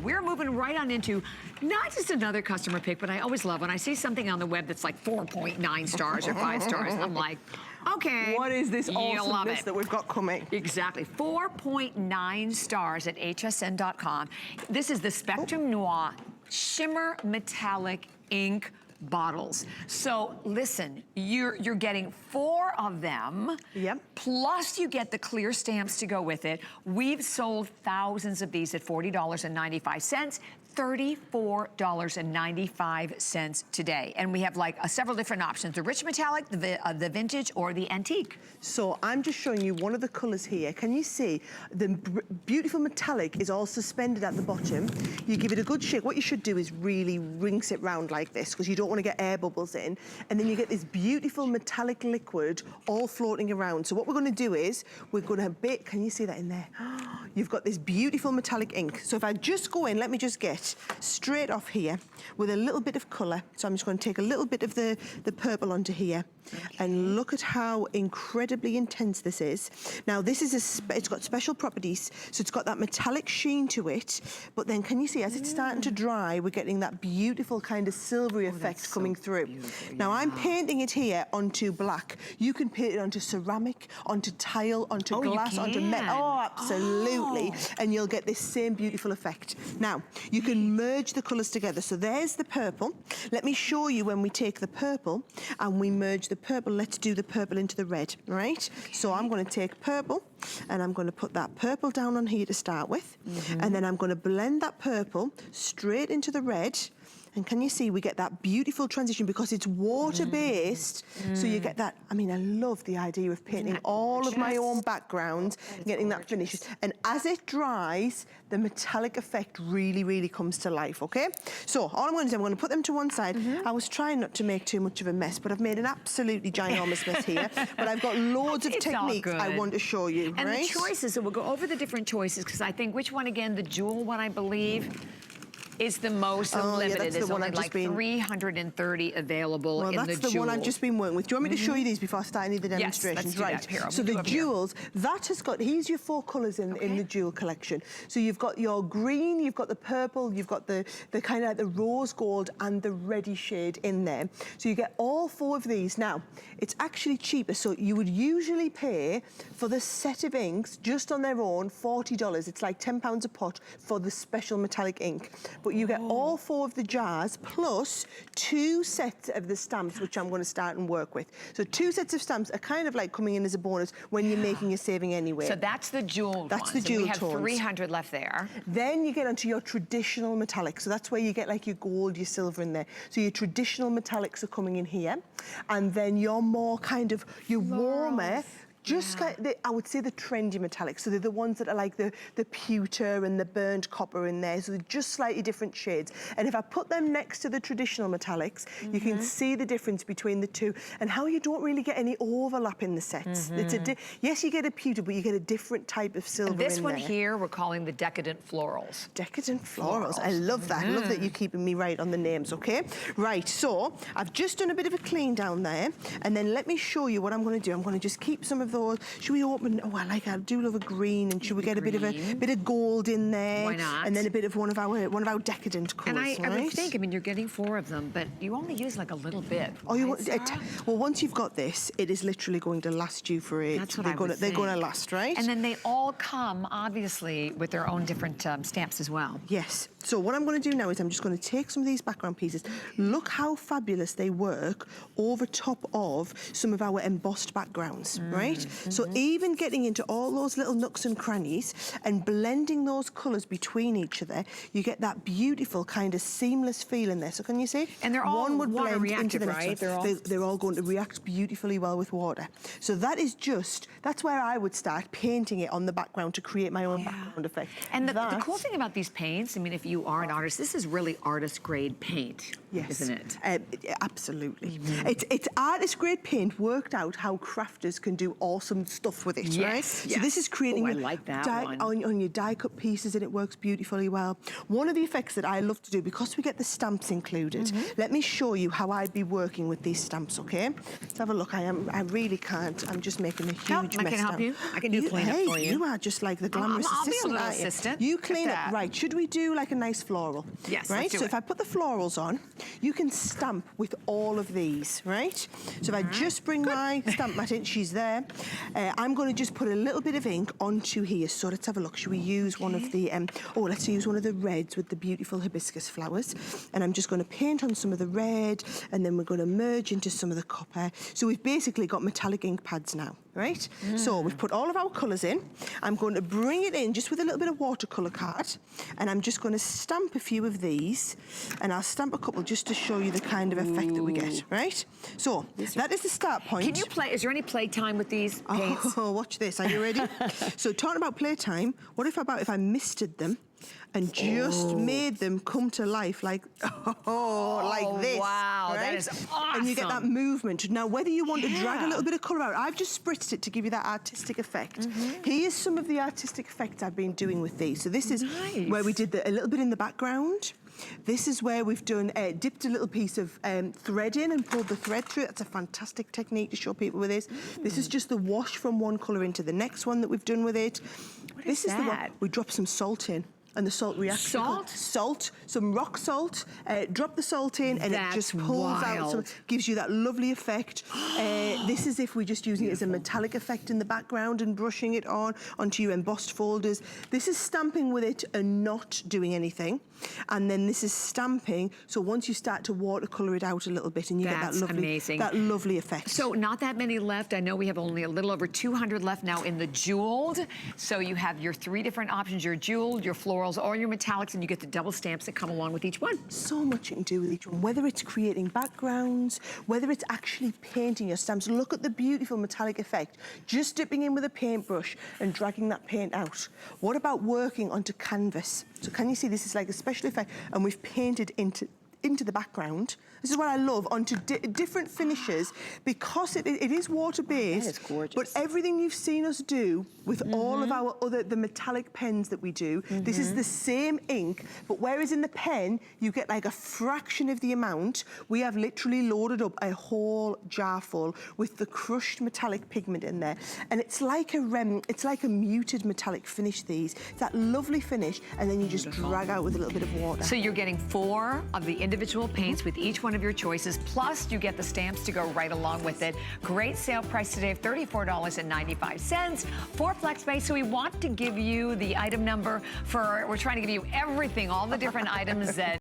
We're moving right on into not just another customer pick, but I always love when I see something on the web that's like 4.9 stars or 5 stars. I'm like, okay. What is this awesomeness that we've got coming? Exactly. 4.9 stars at hsn.com. This is the Spectrum Noir Shimmer Metallic Ink bottles. So listen, you're getting 4 of them. Yep. Plus you get the clear stamps to go with it. We've sold thousands of these at $40.95. $34.95 today. And we have like several different options, the rich metallic, the vintage, or the antique. So I'm just showing you one of the colors here. Can you see the beautiful metallic is all suspended at the bottom? You give it a good shake. What you should do is really rinse it round like this because you don't want to get air bubbles in. And then you get this beautiful metallic liquid all floating around. So what we're going to do is we're going to bake, can you see that in there? You've got this beautiful metallic ink. So if I just go in, let me just get straight off here with a little bit of colour. So I'm just going to take a little bit of the purple onto here. Okay. And look at how incredibly intense this is. Now this is it's got special properties. So it's got that metallic sheen to it. But then can you see as it's starting to dry, we're getting that beautiful kind of silvery effect coming through. Now I'm painting it here onto black. You can paint it onto ceramic, onto tile, onto glass, onto metal. Oh, absolutely. And you'll get this same beautiful effect. Now, you can merge the colours together. So there's the purple. Let me show you when we take the purple and we merge the purple. Let's do the purple into the red, right? Okay. So I'm going to take purple and I'm going to put that purple down on here to start with. And then I'm going to blend that purple straight into the red. And can you see we get that beautiful transition because it's water-based, so you get that. I mean, I love the idea of painting all of my own background, getting that finish. And as it dries, the metallic effect really, really comes to life, okay? So all I'm going to do, I'm going to put them to one side. I was trying not to make too much of a mess, but I've made an absolutely ginormous mess here. But I've got loads of techniques I want to show you, and right? The choices, so we'll go over the different choices, because I think, which one again, the jewel one, I believe, is the most limited. Yeah, There's only like 330 available in the jewels. That's the one I've just been working with. Do you want me to show you these before I start any of the demonstrations? Yes, let's do that. Here, so the jewels, that has got, here's your 4 colours in the jewel collection. So you've got your green, you've got the purple, you've got the kind of like the rose gold and the reddy shade in there. So you get all 4 of these. Now, it's actually cheaper. So you would usually pay for the set of inks just on their own, $40. It's like £10 a pot for the special metallic ink. But you get all 4 of the jars plus 2 sets of the stamps, which I'm going to start and work with. So 2 sets of stamps are kind of like coming in as a bonus when you're making a saving anyway. So that's the jeweled That's the jeweled tones. We have 300 left there. Then you get onto your traditional metallic. So that's where you get like your gold, your silver in there. So your traditional metallics are coming in here. And then your more kind of, your warmer, just kind of, I would say the trendy metallics. So they're the ones that are like the pewter and the burnt copper in there. So they're just slightly different shades. And if I put them next to the traditional metallics, you can see the difference between the two and how you don't really get any overlap in the sets. It's yes, you get a pewter, but you get a different type of silver in there. This one here, we're calling the Decadent Florals. Decadent Florals. I love that. I love that you're keeping me right on the names, okay? Right, so I've just done a bit of a clean down there. And then let me show you what I'm going to do. I'm going to just keep some of those. Should we open? Oh, I do love a green, and should we get a bit of gold in there? Why not? And then a bit of one of our decadent colours. And I would think, I mean, you're getting 4 of them, but you only use like a little bit. Oh, you want well, once you've got this, it is literally going to last you for ages. That's what they're going to last, right? And then they all come obviously with their own different stamps as well. Yes. So what I'm going to do now is I'm just going to take some of these background pieces. Look how fabulous they work over top of some of our embossed backgrounds, right? So even getting into all those little nooks and crannies and blending those colours between each other, you get that beautiful kind of seamless feel in there. So can you see? And they're all one would water blend into the reactive, next right? one. They're all going to react beautifully well with water. So that is that's where I would start painting it on the background to create my own background effect. And the cool thing about these paints, I mean, if you are an artist, this is really artist grade paint, isn't it? Absolutely. It's artist grade paint worked out how crafters can do all awesome stuff with it, Yes, right? yes. So this is creating I like that one. on your die cut pieces, and it works beautifully well. One of the effects that I love to do, because we get the stamps included, let me show you how I'd be working with these stamps, okay? Let's have a look. I really can't. I'm just making a huge mess I can help now. you. I can do cleanup for you. You are just like the glamorous I'll be a assistant, little aren't you? assistant. You Look at clean up, that. right? Should we do like a nice floral? Yes, right. let's do So it. if I put the florals on, you can stamp with all of these, right? So if I just bring my stamp mat in, she's there. I'm going to just put a little bit of ink onto here. So let's have a look. Should we use one of the? Let's use one of the reds with the beautiful hibiscus flowers. And I'm just going to paint on some of the red, and then we're going to merge into some of the copper. So we've basically got metallic ink pads now. Right? So we've put all of our colours in. I'm going to bring it in just with a little bit of watercolour card, and I'm just going to stamp a few of these, and I'll stamp a couple just to show you the kind of effect that we get, right? So that is the start point. Can you play? Is there any play time with these paints? Oh, watch this. Are you ready? So talking about playtime, what if I misted them and just made them come to life like this. Wow, right? that is awesome. And you get that movement. Now, whether you want to drag a little bit of colour out, I've just spritzed it to give you that artistic effect. Here's some of the artistic effects I've been doing with these. So this is where we did a little bit in the background. This is where we've done, dipped a little piece of thread in and pulled the thread through. That's a fantastic technique to show people with this. This is just the wash from one colour into the next one that we've done with it. This is the one we drop some salt in. And the salt reacts. Salt, some rock salt. Drop the salt in, and it just pulls out. So gives you that lovely effect. This is if we're just using it as a metallic effect in the background and brushing it onto your embossed folders. This is stamping with it and not doing anything. And then this is stamping. So once you start to watercolor it out a little bit, and you get that lovely effect. So not that many left. I know we have only a little over 200 left now in the jeweled. So you have your 3 different options: your jeweled, your floral, or your metallics, and you get the double stamps that come along with each one. So much you can do with each one, whether it's creating backgrounds, whether it's actually painting your stamps. Look at the beautiful metallic effect. Just dipping in with a paintbrush and dragging that paint out. What about working onto canvas? So can you see this is like a special effect, and we've painted into the background. This is what I love, onto different finishes, because it is water-based. That is gorgeous. But everything you've seen us do with all of our the metallic pens that we do, this is the same ink, but whereas in the pen, you get like a fraction of the amount, we have literally loaded up a whole jar full with the crushed metallic pigment in there. And it's like a muted metallic finish, these. It's that lovely finish, and then you just drag out with a little bit of water. So you're getting 4 of the individual paints with each one of your choices, plus you get the stamps to go right along with it. Great sale price today of $34.95 for FlexPay. So we want to give you the item number we're trying to give you everything, all the different items that